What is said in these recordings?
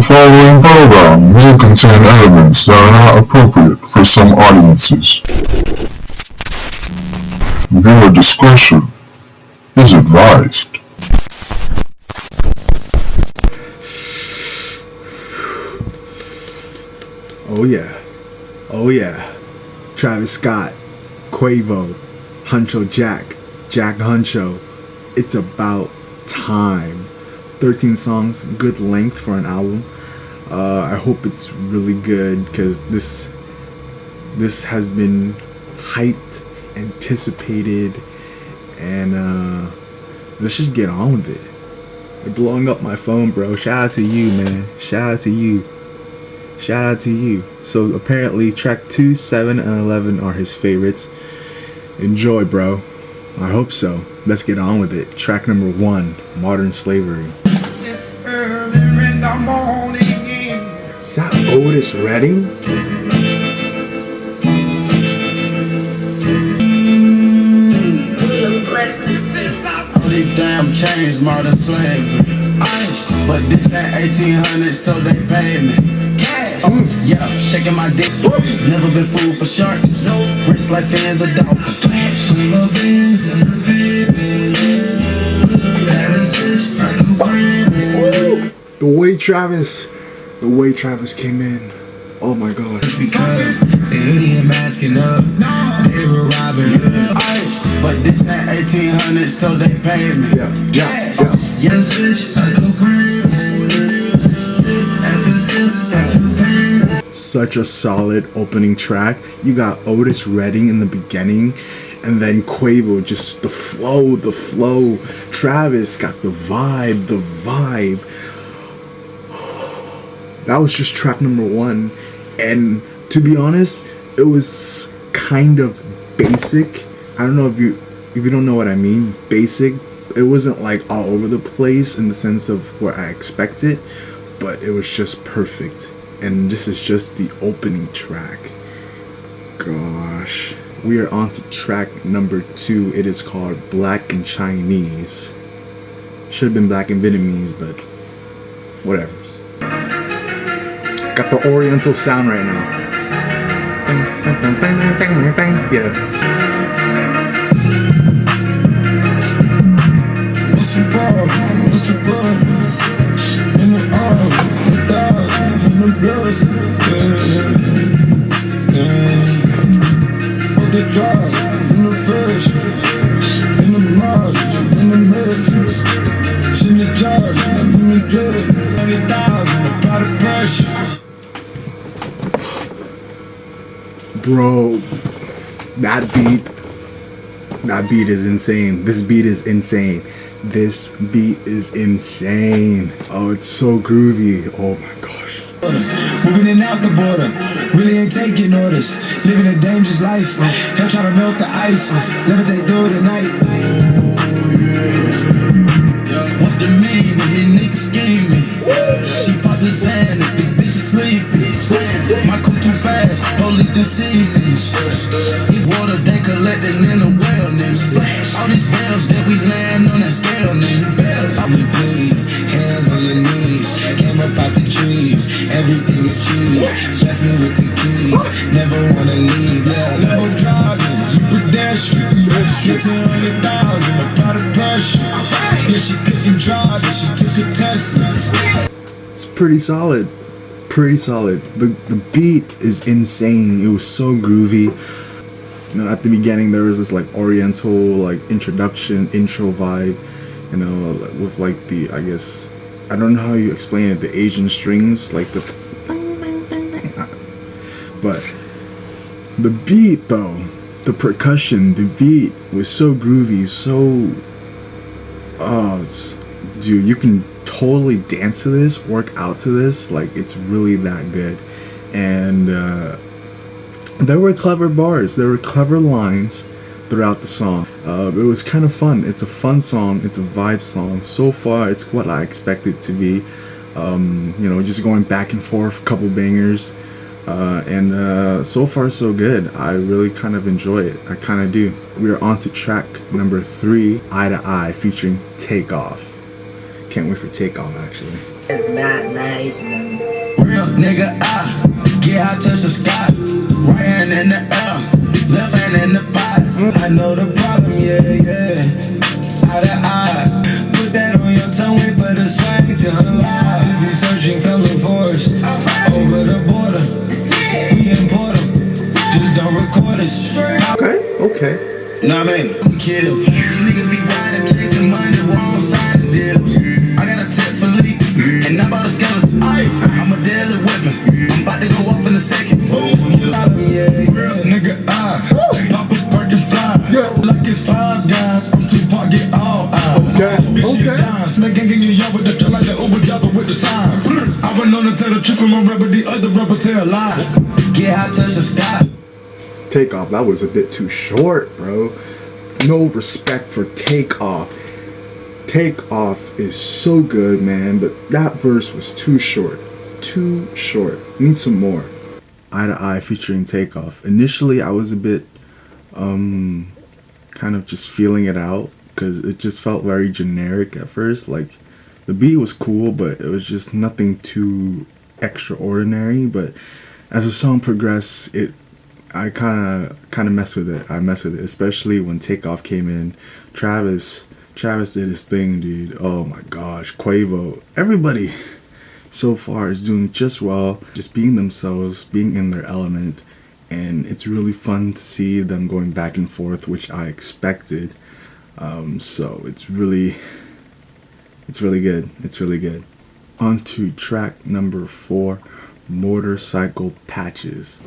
following program may contain elements that are not appropriate for some audiences. Viewer discretion is advised. Oh yeah. Oh yeah. Travis Scott, Quavo, Honcho Jack Honcho. It's about time. 13 songs, good length for an album. I hope it's really good because this has been hyped, anticipated, and let's just get on with it. They're blowing up my phone, bro. Shout out to you, man. Shout out to you. Shout out to you. So apparently track 2, 7, and 11 are his favorites. Enjoy, bro. I hope so. Let's get on with it. Track number 1, Modern Slavery. It's early in the morning. Is that Otis Redding? All these damn chains, modern slavery. Ice, but this that 1800, so they pay me. Cash, yeah, shaking my dick. Never been fooled for sharks. Rich like fins of dolphins. The way Travis came in. Oh my god. Because they hoodie and masking up, they were robbing. Ice, but this that 1800, so they pay me. Yeah. Yes, rich, I go Such a solid opening track. You got Otis Redding in the beginning, and then Quavo, just the flow. Travis got the vibe. That was just track number 1, and to be honest, it was kind of basic. I don't know if you don't know what I mean. Basic. It wasn't like all over the place in the sense of what I expected, but it was just perfect. And this is just the opening track. Gosh. We are on to track number 2. It is called Black and Chinese. Should have been Black and Vietnamese, but whatever. Got the Oriental sound right now. Yeah. What's the problem? In the arm, the dog, from the girls. Put the drive, in the fish, in the mud, in the mid. She in the jar, in the drip. 20,000, a pot of pressure. Bro, that beat is insane. This beat is insane. Oh, it's so groovy. Oh my gosh. Moving in and out the border, really ain't taking orders. Living a dangerous life, hell trying to melt the ice. Levitate through the night. What's the mean when these niggas scheming? She popped the sand, the bitch is sleeping. My cook too fast, police deceiving. Eat water they collecting in the wellness. All these bells that we land on that scale, nigga. Please, hands on your knees. Came up out the trees, everything is cheap. Bless me with the keys, never wanna leave. Yeah, level driving, you pedestrian. Get 200,000, a pot of pressure. Yeah, she couldn't drive it, she took a Tesla. It's pretty solid. The beat is insane. It was so groovy. You know, at the beginning there was this like Oriental like intro vibe. You know, with like the, I guess, I don't know how you explain it, the Asian strings, like the but the beat though, the percussion, the beat was so groovy, dude, you can totally dance to this, work out to this, like it's really that good. And there were clever bars, there were clever lines throughout the song. It was kind of fun. It's a fun song, it's a vibe song. So far it's what I expected to be. You know, just going back and forth, a couple bangers, and so far so good. I really kind of enjoy it. I kind of do. We are on to track number 3, Eye to Eye, featuring Takeoff. Can't wait for Takeoff, actually. It's not nice, man. Real nigga, I touch the sky. Right hand in the air, left hand in the pot. I know the problem, yeah. Eye to eye. Put that on your tongue, wait for the swag to unlock. If you searching, coming for us. Over the border, we import them. Just don't record us. Okay. Nah, man, kill. These niggas be riding, chasing money, wrong side of deals. I got a tip for leak, and I bought a skeleton. I'm a deadly weapon. I'm about to go off in a second. Yeah. Nigga, pop a Birkin fly. Like it's 5 guys. I'm Tupac, get all eyes. Okay. Snake gang you y'all with the truck like the Uber driver with the sign. I went on to tell the truth from my rapper, the other rapper tell lies. Yeah, I touch the sky. Takeoff, that was a bit too short, bro. No respect for Takeoff. Takeoff is so good, man, but that verse was too short. Too short. Need some more. Eye to Eye featuring Takeoff. Initially, I was a bit, kind of just feeling it out, because it just felt very generic at first. Like, the beat was cool, but it was just nothing too extraordinary. But as the song progressed, I kind of messed with it. I messed with it, especially when Takeoff came in. Travis did his thing, dude. Oh my gosh, Quavo, everybody so far is doing just well, just being themselves, being in their element, and it's really fun to see them going back and forth, which I expected. So it's really good. It's really good. On to track number 4, Motorcycle Patches.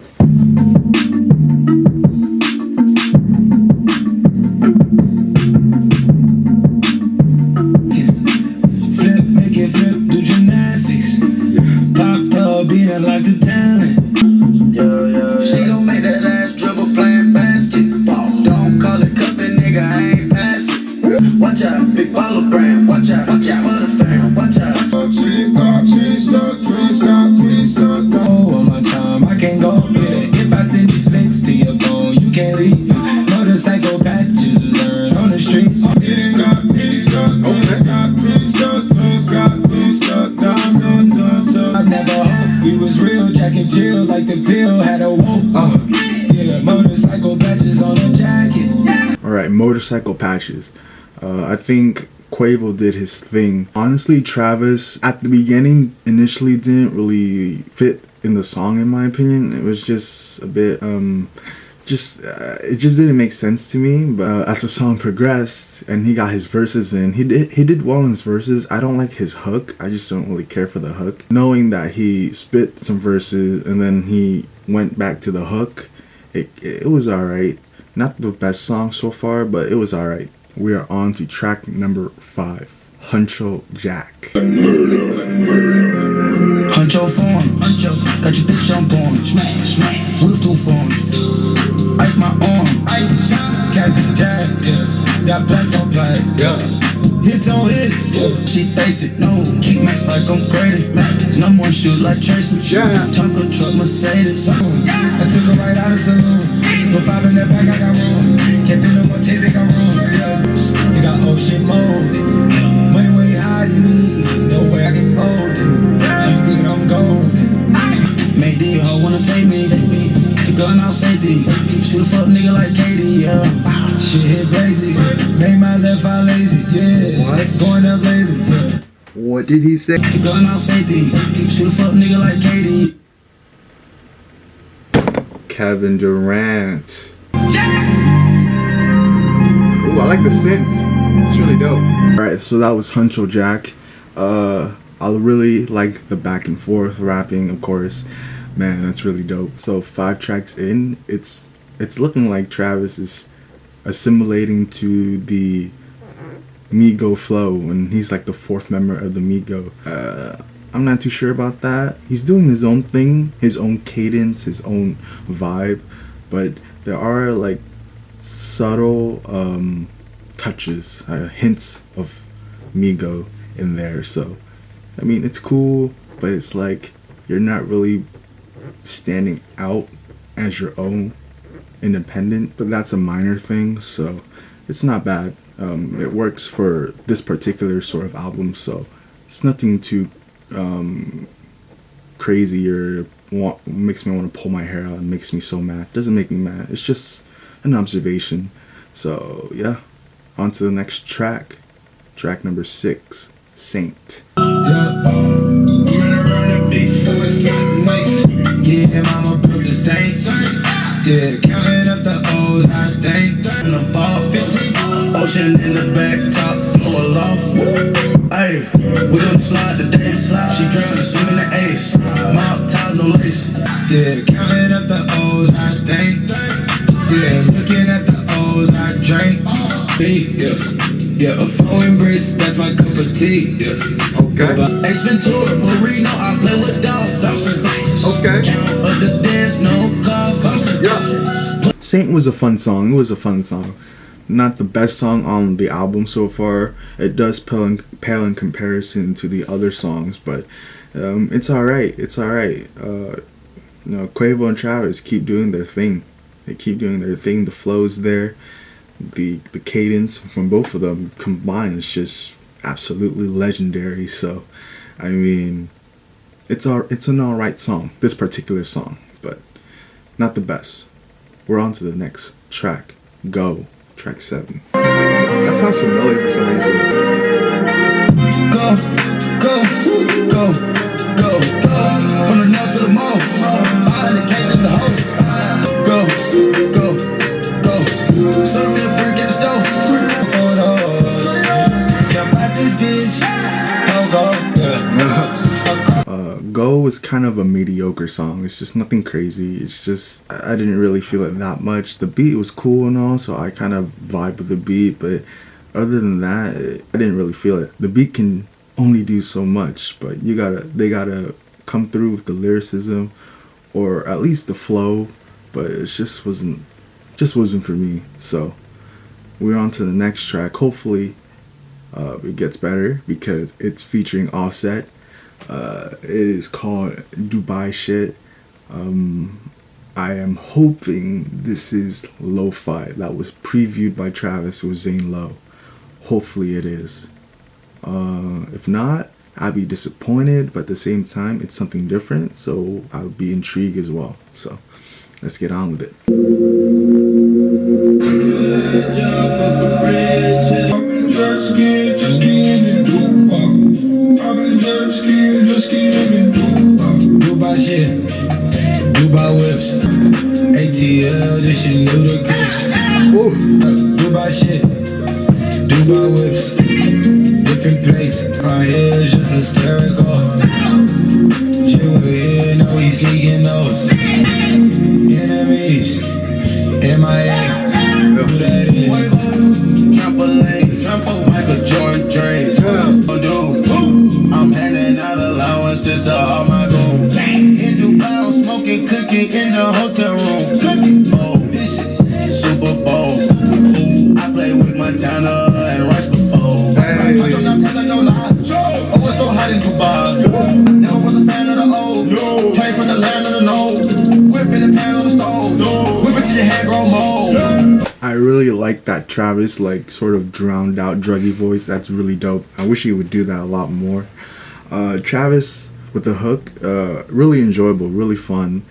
Like the talent. She gon' make that ass dribble playing basketball. Don't call it cuffin', nigga, I ain't pass it. Watch out, big baller brand. Watch out for the fam. Watch out. Please stop. Oh, on my time, I can't go. Yeah, if I send these pics to your phone, you can't leave. Motorcycle patches was earned on the streets. I never hoped we was real, Jack and Jill, like the pill had a whoop. Yeah, motorcycle patches on a jacket. Alright, Motorcycle Patches. I think Quavo did his thing. Honestly, Travis, at the beginning, initially didn't really fit in the song, in my opinion. It was just a bit, it just didn't make sense to me. But as the song progressed and he got his verses in, he did well in his verses. I don't like his hook. I just don't really care for the hook. Knowing that he spit some verses and then he went back to the hook, it was alright. Not the best song so far, but it was alright. We are on to track number 5, Huncho Jack. Honcho form, got your bitch on porn. Smash, with 2 forms. Ice my arm, Captain Jack, yeah. Got blacks on blacks, yeah. Hits on hits, yeah. She basic, no. Keep my spike on graded. No more shoot like Tracy. Yeah. Tonka truck Mercedes. I took her right out of saloon. Put 5 in that bag, I got room. Can't feel no more chase, I got room. Yeah. You got old shit molded. Money way high, you need. There's no way I can fold it. She thinking I'm golden. Made the hoe wanna take me. The gun out safety. Shoot a fuck nigga like Katie, yeah. Shit hit basic. Made my left eye lazy, yeah. What? Going up lazy, yeah. What did he say? The gun out safety. Shoot a fuck nigga like Katie. Kevin Durant. Ooh, I like the synth. It's really dope. Alright, so that was Huncho Jack. I really like the back and forth rapping, of course. Man, that's really dope. So 5 tracks in, it's looking like Travis is assimilating to the Migo flow, and he's like the 4th member of the Migo. I'm not too sure about that. He's doing his own thing, his own cadence, his own vibe, but there are like subtle touches, hints of Migo in there. So I mean, it's cool, but it's like you're not really standing out as your own independent, but that's a minor thing, so it's not bad. It works for this particular sort of album, so It's nothing too crazy or makes me want to pull my hair out and makes me so mad. Doesn't make me mad. It's just an observation. So yeah, on to the next track. Track number 6, Saint. Yeah, mama built the Saint. Yeah, counting up the O's, I think. In the fall, 15, ocean in the back, top floor aloft. Ayy, we on the slide today. She drowning, swimming the ace. Mouth ties, no lace. Yeah, counting up the O's, I think. Yeah, looking at the O's, I drink. Yeah, a phone embrace, that's my cup of tea. Yeah. Okay. Ace Ventura, Marino, I play with dogs. Okay. Count of the dance, no cover. Yeah. Saint was a fun song. It was a fun song. Not the best song on the album so far. It does pale in comparison to the other songs, but it's alright. It's alright. Quavo and Travis keep doing their thing. They keep doing their thing. The flow's there. The cadence from both of them combined is just absolutely legendary. So, I mean, it's an alright song. This particular song, but not the best. We're on to the next track. Go. Track 7. That sounds familiar for some reason. Go, go, go, go, go. From the north to the mall. 500K at the house. Go, go, go. Serve me a freak at the stove. Photos. Jump out this bitch. Go, go. Go is kind of a mediocre song. It's just nothing crazy. It's just, I didn't really feel it that much. The beat was cool and all, so I kind of vibe with the beat, but other than that, I didn't really feel it. The beat can only do so much, but they gotta come through with the lyricism, or at least the flow, but it just wasn't for me. So we're on to the next track. Hopefully it gets better because it's featuring Offset. It is called Dubai Shit. I am hoping this is lo-fi. That was previewed by Travis with Zane Lowe. Hopefully it is. If not, I'd be disappointed, but at the same time, it's something different, so I'll be intrigued as well. So let's get on with it. Dubai shit, Dubai whips, ATL, this shit ludicrous. Dubai shit, Dubai whips, different place. My hair is just hysterical. Chill with here, know he's sneaking those enemies. MIA, who that is? Trampoline, Michael Jordan dreams. I'm handing out allowances to all my goons. In Dubai, I'm smoking cookie in the hotel room. Oh, this is Super Bowl. I play with Montana and Rice before. I'm not telling no lie. Oh, it's so hot in Dubai. Never was a fan of the old. Came from the land of the no. Whipping the pan on the stove. Whip it till your hair grow mold. I really like that Travis sort of drowned out druggy voice. That's really dope. I wish he would do that a lot more. Travis with the hook, really enjoyable, really fun,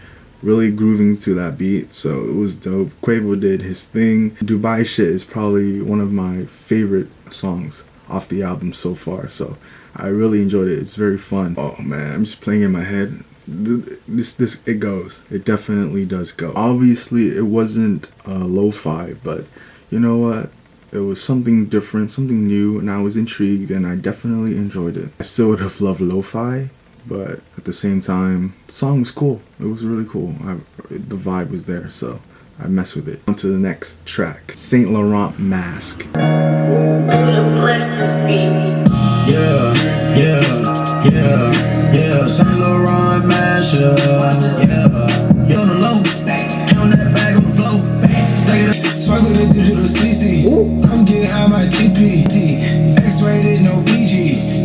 really grooving to that beat, so it was dope. Quavo did his thing. Dubai Shit is probably one of my favorite songs off the album so far, so I really enjoyed it. It's very fun. Oh man, I'm just playing in my head. It goes. It definitely does go. Obviously, it wasn't lo-fi, but you know what? It was something different, something new, and I was intrigued, and I definitely enjoyed it. I still would have loved lo-fi, but at the same time, the song was cool. It was really cool. The vibe was there, so I messed with it. On to the next track, Saint Laurent Mask. Bless this beat. Yeah, Saint Laurent Mask, yeah, on the low, count that bag on the floor, stay it up, swipe with a digital CC, come get high my TP, X-rated, no PG,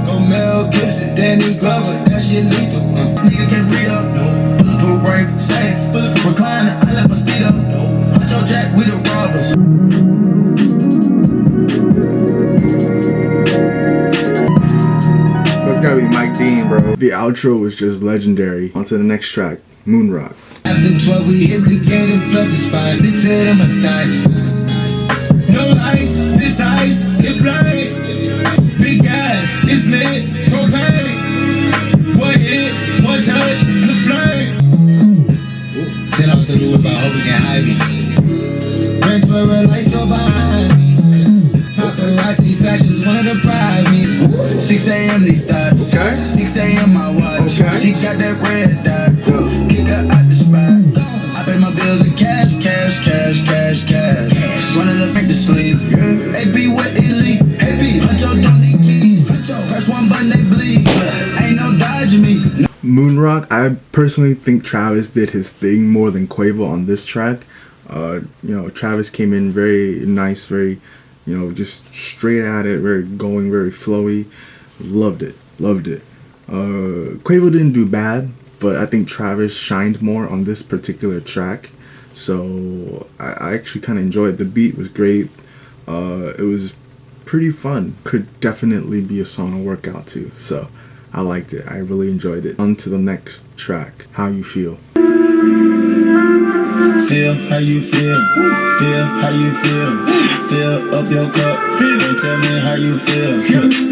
no Mel Gibson, Danny Glover, that shit lethal, niggas can't breathe up, no, bulletproof rifle, safe, bulletproof recliner, I let my seat up, no, Honcho Jack, we the robbers. bro. The outro was just legendary. On to the next track, Moonrock. After 12, we hit the gate and flood the spot. 6 head on my thighs. No lights, this ice, it blind. Big gas, it's lit, propane. One hit, one touch, the flame. Sit off the roof, I hope we can hide me. Rent where a light store behind me. Paparazzi fashions wanted to pride me. 6 a.m. these thoughts. Okay. 6 a.m. my watch. Okay. She got that red dot. Kick her out the spot. I pay my bills in cash. Running up back to sleep. AP with elite. AP, Honcho don't need keys. Press one button, they bleed. Ain't no dodging me. Moonrock, I personally think Travis did his thing more than Quavo on this track. You know, Travis came in very nice, very, you know, just straight at it, very flowy. Loved it. Quavo didn't do bad, but I think Travis shined more on this particular track. So I actually kind of enjoyed it. The beat was great. It was pretty fun. Could definitely be a song to work out to. So I liked it. I really enjoyed it. On to the next track, How You Feel. Feel how you feel. Feel how you feel. Fill up your cup and tell me how you feel.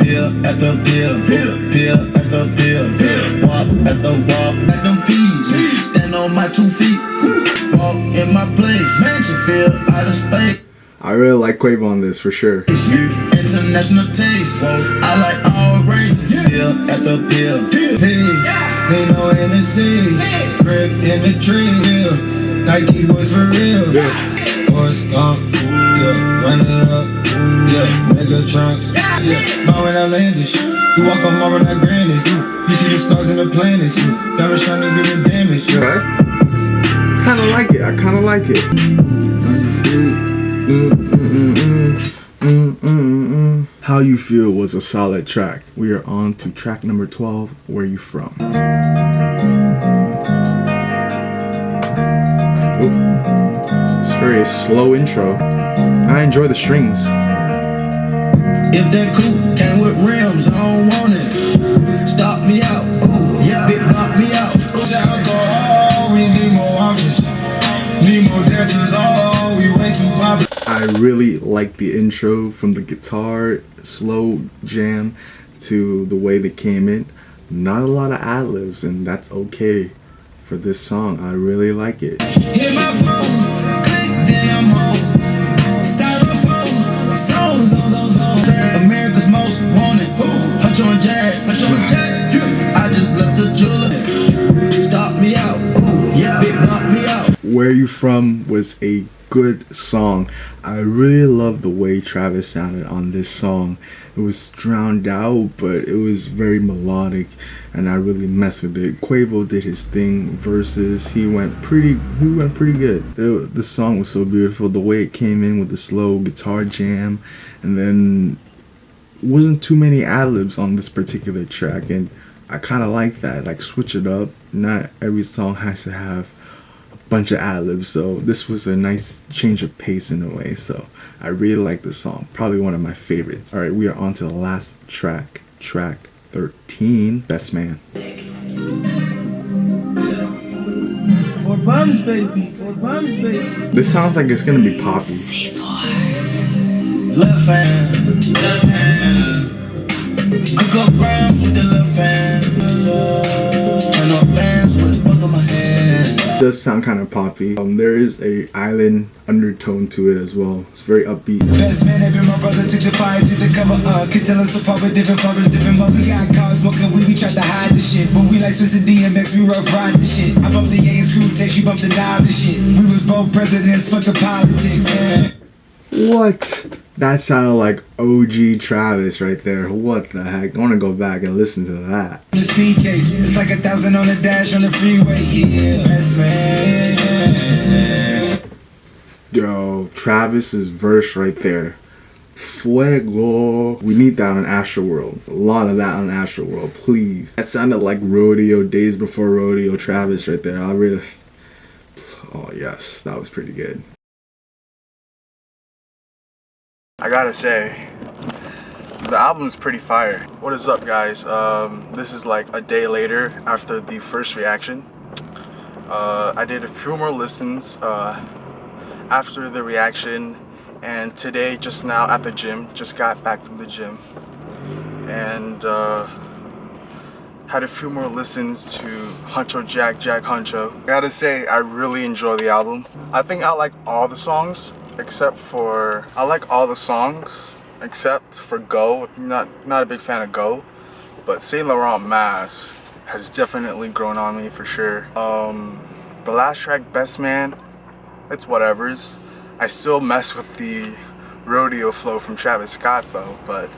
Peel at the peel. Peel at the peel. Walk at the walk. Like them peas. Stand on my 2 feet. Walk in my place. Man, you feel out of space. I really like Quavo on this for sure. International taste. I like all races. Feel at the peel. Pig. Me no MC. Grip in the tree. Nike boys for real. Forrest Gump. Yeah. Run it up. Yeah. Mega trunks. Yeah. But when I landed, you walk on over that granite. You see the stars and the planets. Never trying to give it damage. Okay. I kind of like it. How You Feel was a solid track. We are on to track number 12, Where You From. It's a very slow intro. I enjoy the strings. If that coupe came with rims, I don't want it. Stop me out. Big block me out. Alcohol, we need more options. Need more dances, oh, we way too popular. I really like the intro, from the guitar slow jam to the way they came in. Not a lot of ad-libs, and that's okay for this song. I really like it. Hit my phone, click, then I'm home. Styrofoam, zone. America's Most Wanted. Huncho and Jack. I just left the jeweler. Stop me out. Big block me out. Where You From was a good song. I really love the way Travis sounded on this song. It was drowned out, but it was very melodic, and I really messed with it. Quavo did his thing. Versus, he went pretty good. The song was so beautiful. The way it came in with the slow guitar jam, and then wasn't too many ad-libs on this particular track, and I kind of like that. Like, switch it up. Not every song has to have bunch of ad-libs, so this was a nice change of pace in a way. So I really like this song, probably one of my favorites. All right, we are on to the last track, track 13, Best Man. For bums, baby. For bums, baby. This sounds like it's gonna be poppy. Left hand. Cook up grams with the left hand. Turn up bands with both of my hands. It does sound kind of poppy. There is a island undertone to it as well. It's very upbeat. Best man, every my brother took the fire to the cover. Could tell us apart with different fathers, different mothers. Got cars smoking weed, we tried to hide the shit. But we like Swiss and DMX, we rough ride the shit. I bumped the Yang screw tape, she bumped the knob the shit. We was both presidents, fuck the politics, man. What? That sounded like OG Travis right there. What the heck? I want to go back and listen to that. The speed chase, it's like 1,000 on the dash on the freeway. Yeah, best man. Yo, Travis's verse right there. Fuego. We need that on Astroworld. A lot of that on Astroworld, please. That sounded like Rodeo, Days Before Rodeo Travis right there. Oh yes, that was pretty good. I gotta say, The album's pretty fire. What is up, guys? This is like a day later after the first reaction. I did a few more listens after the reaction, and today, just now at the gym, just got back from the gym, and had a few more listens to Honcho Jack Honcho. I gotta say, I really enjoy the album. I think I like all the songs except for Go. Not a big fan of Go, but Saint Laurent Mask has definitely grown on me for sure. The last track, Best Man, it's whatevers. I still mess with the rodeo flow from Travis Scott though, but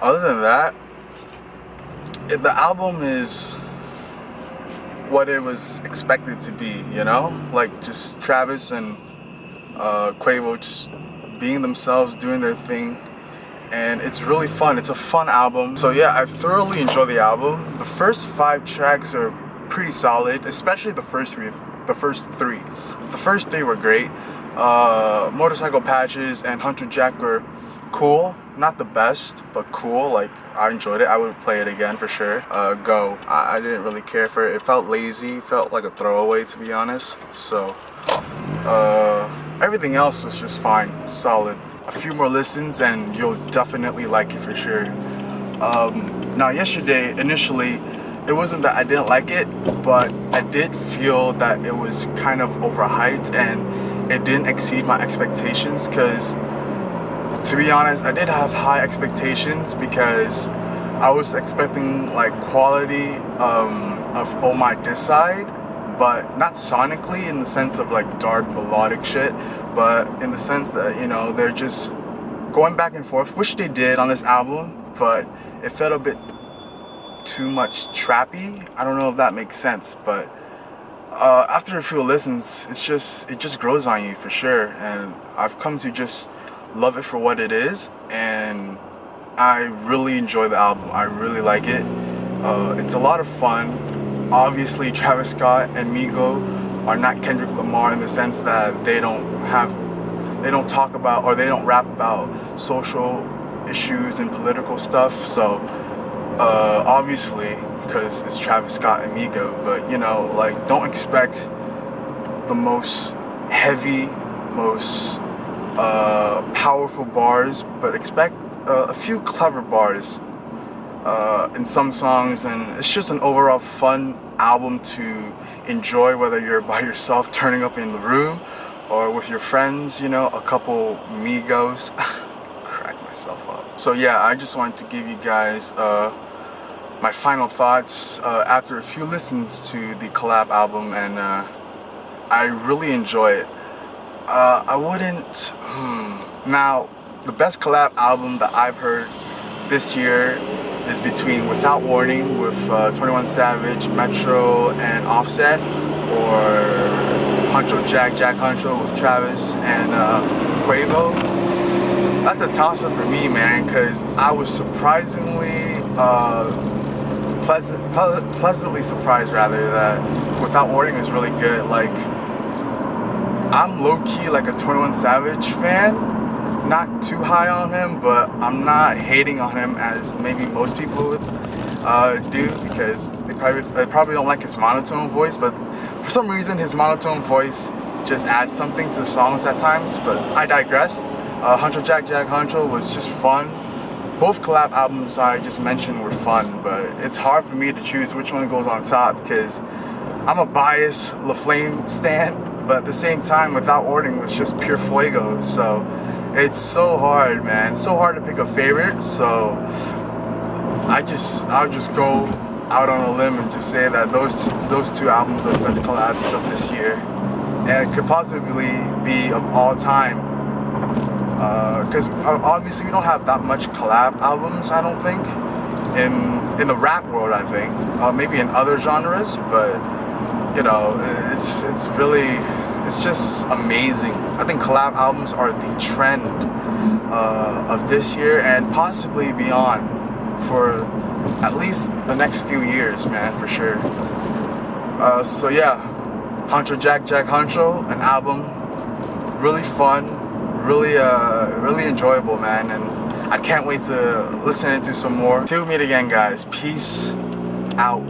other than that, the album is what it was expected to be, you know? Like just Travis and Quavo just being themselves, doing their thing, and it's really fun. It's a fun album. So yeah, I thoroughly enjoy the album. The first 5 tracks are pretty solid, especially the first three. The first 3 were great. Motorcycle Patches and Hunter Jack were cool. Not the best, but cool. Like, I enjoyed it. I would play it again for sure. Go. I didn't really care for it. It felt lazy. Felt like a throwaway, to be honest. So, everything else was just fine. Solid. A few more listens and you'll definitely like it for sure. Now, yesterday, initially, it wasn't that I didn't like it, but I did feel that it was kind of overhyped and it didn't exceed my expectations, because to be honest, I did have high expectations because I was expecting like quality of Oh My This Side, but not sonically in the sense of like dark melodic shit, but in the sense that, you know, they're just going back and forth, which they did on this album, but it felt a bit too much trappy. I don't know if that makes sense, but after a few listens, it just grows on you for sure, and I've come to just love it for what it is, and I really enjoy the album. I really like it. It's a lot of fun. Obviously, Travis Scott and Migo are not Kendrick Lamar in the sense that they don't talk about, or they don't rap about social issues and political stuff. So obviously, because it's Travis Scott and Migo, but you know, like, don't expect the most heavy, most powerful bars, but expect a few clever bars in some songs, and it's just an overall fun album to enjoy, whether you're by yourself turning up in the room or with your friends, you know, a couple Migos. Crack myself up. So yeah, I just wanted to give you guys my final thoughts after a few listens to the collab album, and I really enjoy it. I wouldn't... Now, the best collab album that I've heard this year is between Without Warning with 21 Savage, Metro, and Offset, or Honcho Jack Honcho with Travis and Quavo. That's a toss-up for me, man, because I was surprisingly pleasantly surprised, rather, that Without Warning is really good. Like, I'm low-key like a 21 Savage fan. Not too high on him, but I'm not hating on him as maybe most people would do, because they probably don't like his monotone voice, but for some reason his monotone voice just adds something to the songs at times. But I digress. Honcho Jack Honcho was just fun. Both collab albums I just mentioned were fun, but it's hard for me to choose which one goes on top, because I'm a biased LaFlame stan, but at the same time, Without Warning was just pure fuego. So it's so hard, man. It's so hard to pick a favorite. So I'll just go out on a limb and just say that those 2 albums are the best collabs of this year, and could possibly be of all time. Because obviously we don't have that much collab albums, I don't think, in the rap world. I think maybe in other genres, but you know, it's just amazing. I think collab albums are the trend of this year, and possibly beyond, for at least the next few years, man, for sure. So yeah, Honcho Jack Honcho, an album, really fun, really enjoyable, man, and I can't wait to listen to some more. Till we meet again, guys. Peace out.